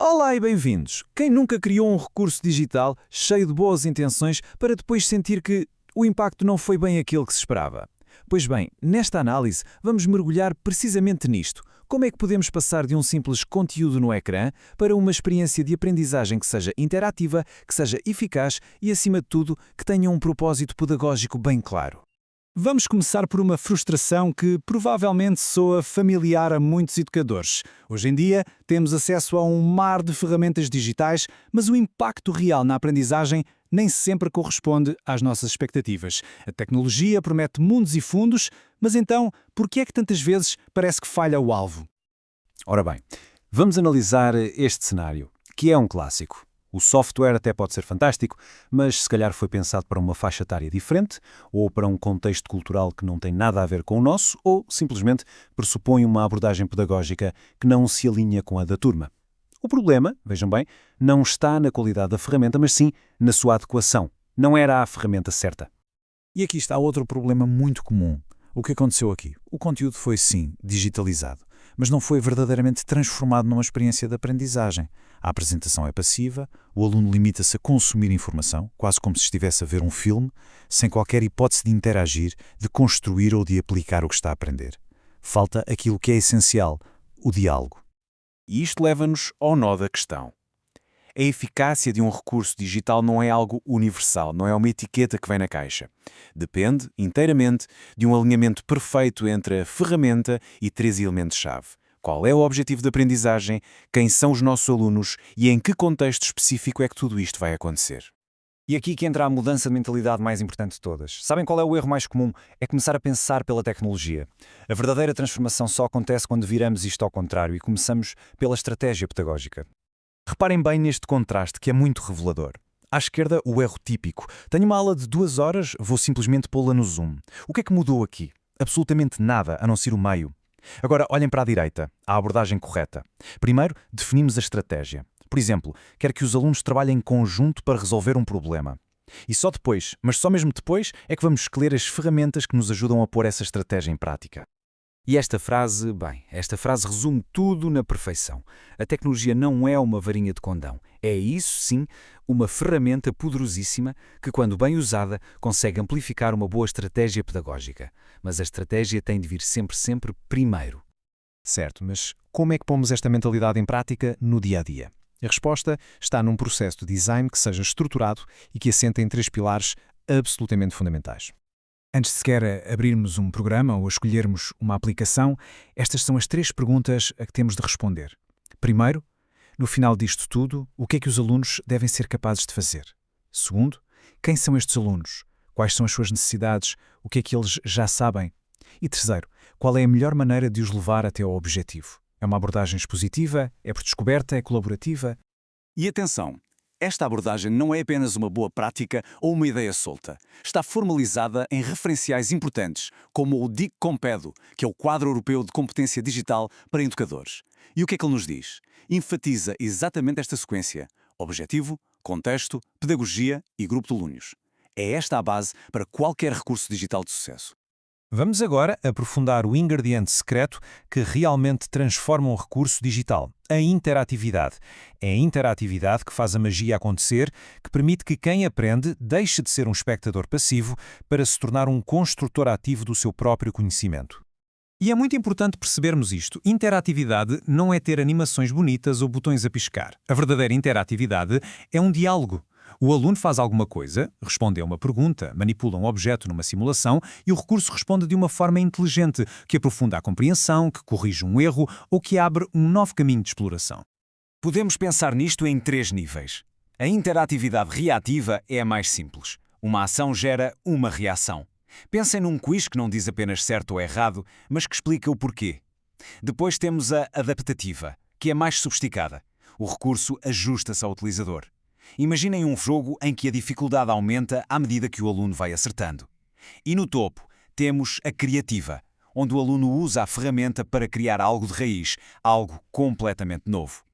Olá e bem-vindos! Quem nunca criou um recurso digital cheio de boas intenções para depois sentir que o impacto não foi bem aquele que se esperava? Pois bem, nesta análise vamos mergulhar precisamente nisto. Como é que podemos passar de um simples conteúdo no ecrã para uma experiência de aprendizagem que seja interativa, que seja eficaz e, acima de tudo, que tenha um propósito pedagógico bem claro? Vamos começar por uma frustração que provavelmente soa familiar a muitos educadores. Hoje em dia, temos acesso a um mar de ferramentas digitais, mas o impacto real na aprendizagem nem sempre corresponde às nossas expectativas. A tecnologia promete mundos e fundos, mas então, por que é que tantas vezes parece que falha o alvo? Ora bem, vamos analisar este cenário, que é um clássico. O software até pode ser fantástico, mas se calhar foi pensado para uma faixa etária diferente, ou para um contexto cultural que não tem nada a ver com o nosso, ou simplesmente pressupõe uma abordagem pedagógica que não se alinha com a da turma. O problema, vejam bem, não está na qualidade da ferramenta, mas sim na sua adequação. Não era a ferramenta certa. E aqui está outro problema muito comum. O que aconteceu aqui? O conteúdo foi, sim, digitalizado, mas não foi verdadeiramente transformado numa experiência de aprendizagem. A apresentação é passiva, o aluno limita-se a consumir informação, quase como se estivesse a ver um filme, sem qualquer hipótese de interagir, de construir ou de aplicar o que está a aprender. Falta aquilo que é essencial, o diálogo. E isto leva-nos ao nó da questão. A eficácia de um recurso digital não é algo universal, não é uma etiqueta que vem na caixa. Depende, inteiramente, de um alinhamento perfeito entre a ferramenta e três elementos-chave. Qual é o objetivo de aprendizagem, quem são os nossos alunos e em que contexto específico é que tudo isto vai acontecer. E aqui que entra a mudança de mentalidade mais importante de todas. Sabem qual é o erro mais comum? É começar a pensar pela tecnologia. A verdadeira transformação só acontece quando viramos isto ao contrário e começamos pela estratégia pedagógica. Reparem bem neste contraste que é muito revelador. À esquerda, o erro típico. Tenho uma aula de 2 horas, vou simplesmente pô-la no Zoom. O que é que mudou aqui? Absolutamente nada, a não ser o meio. Agora, olhem para a direita, a abordagem correta. Primeiro, definimos a estratégia. Por exemplo, quero que os alunos trabalhem em conjunto para resolver um problema. E só depois, mas só mesmo depois, é que vamos escolher as ferramentas que nos ajudam a pôr essa estratégia em prática. E esta frase resume tudo na perfeição. A tecnologia não é uma varinha de condão. É isso, sim, uma ferramenta poderosíssima que, quando bem usada, consegue amplificar uma boa estratégia pedagógica. Mas a estratégia tem de vir sempre primeiro. Certo, mas como é que pomos esta mentalidade em prática no dia a dia? A resposta está num processo de design que seja estruturado e que assente em 3 pilares absolutamente fundamentais. Antes de sequer abrirmos um programa ou escolhermos uma aplicação, estas são as 3 perguntas a que temos de responder. Primeiro, no final disto tudo, o que é que os alunos devem ser capazes de fazer? Segundo, quem são estes alunos? Quais são as suas necessidades? O que é que eles já sabem? E terceiro, qual é a melhor maneira de os levar até ao objetivo? É uma abordagem expositiva? É por descoberta? É colaborativa? E atenção! Esta abordagem não é apenas uma boa prática ou uma ideia solta. Está formalizada em referenciais importantes, como o DIC Compedo, que é o Quadro Europeu de Competência Digital para Educadores. E o que é que ele nos diz? Enfatiza exatamente esta sequência: objetivo, contexto, pedagogia e grupo de alunos. É esta a base para qualquer recurso digital de sucesso. Vamos agora aprofundar o ingrediente secreto que realmente transforma um recurso digital, a interatividade. É a interatividade que faz a magia acontecer, que permite que quem aprende deixe de ser um espectador passivo para se tornar um construtor ativo do seu próprio conhecimento. E é muito importante percebermos isto. Interatividade não é ter animações bonitas ou botões a piscar. A verdadeira interatividade é um diálogo. O aluno faz alguma coisa, responde a uma pergunta, manipula um objeto numa simulação e o recurso responde de uma forma inteligente, que aprofunda a compreensão, que corrige um erro ou que abre um novo caminho de exploração. Podemos pensar nisto em 3 níveis. A interatividade reativa é a mais simples. Uma ação gera uma reação. Pensem num quiz que não diz apenas certo ou errado, mas que explica o porquê. Depois temos a adaptativa, que é mais sofisticada. O recurso ajusta-se ao utilizador. Imaginem um jogo em que a dificuldade aumenta à medida que o aluno vai acertando. E no topo, temos a criativa, onde o aluno usa a ferramenta para criar algo de raiz, algo completamente novo.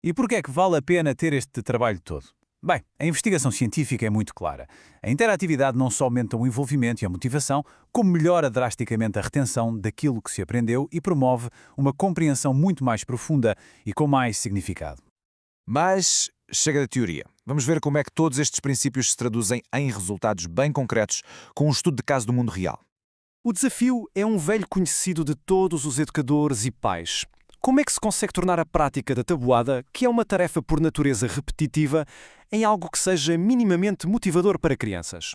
E por que é que vale a pena ter este trabalho todo? Bem, a investigação científica é muito clara. A interatividade não só aumenta o envolvimento e a motivação, como melhora drasticamente a retenção daquilo que se aprendeu e promove uma compreensão muito mais profunda e com mais significado. Mas chega da teoria. Vamos ver como é que todos estes princípios se traduzem em resultados bem concretos com um estudo de caso do mundo real. O desafio é um velho conhecido de todos os educadores e pais. Como é que se consegue tornar a prática da tabuada, que é uma tarefa por natureza repetitiva, em algo que seja minimamente motivador para crianças?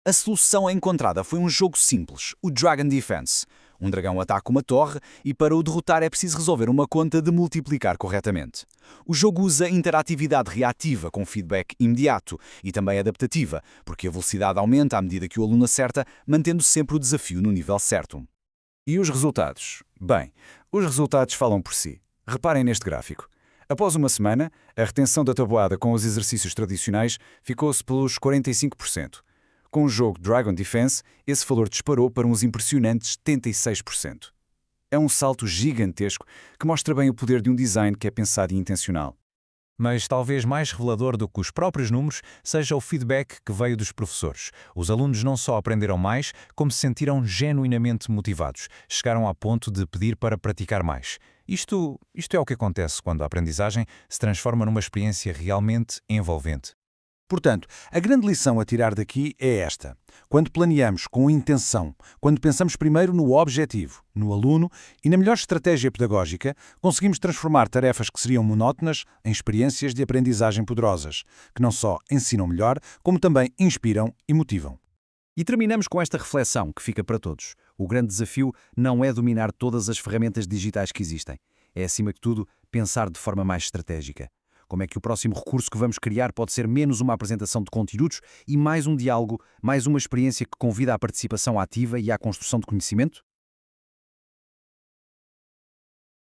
A solução encontrada foi um jogo simples, o Dragon Defense. Um dragão ataca uma torre e para o derrotar é preciso resolver uma conta de multiplicar corretamente. O jogo usa interatividade reativa com feedback imediato e também adaptativa, porque a velocidade aumenta à medida que o aluno acerta, mantendo sempre o desafio no nível certo. E os resultados? Bem, os resultados falam por si. Reparem neste gráfico. Após uma semana, a retenção da tabuada com os exercícios tradicionais ficou-se pelos 45%. Com o jogo Dragon Defense, esse valor disparou para uns impressionantes 76%. É um salto gigantesco que mostra bem o poder de um design que é pensado e intencional. Mas talvez mais revelador do que os próprios números seja o feedback que veio dos professores. Os alunos não só aprenderam mais, como se sentiram genuinamente motivados. Chegaram a ponto de pedir para praticar mais. Isto é o que acontece quando a aprendizagem se transforma numa experiência realmente envolvente. Portanto, a grande lição a tirar daqui é esta. Quando planeamos com intenção, quando pensamos primeiro no objetivo, no aluno e na melhor estratégia pedagógica, conseguimos transformar tarefas que seriam monótonas em experiências de aprendizagem poderosas, que não só ensinam melhor, como também inspiram e motivam. E terminamos com esta reflexão que fica para todos. O grande desafio não é dominar todas as ferramentas digitais que existem. É, acima de tudo, pensar de forma mais estratégica. Como é que o próximo recurso que vamos criar pode ser menos uma apresentação de conteúdos e mais um diálogo, mais uma experiência que convida à participação ativa e à construção de conhecimento?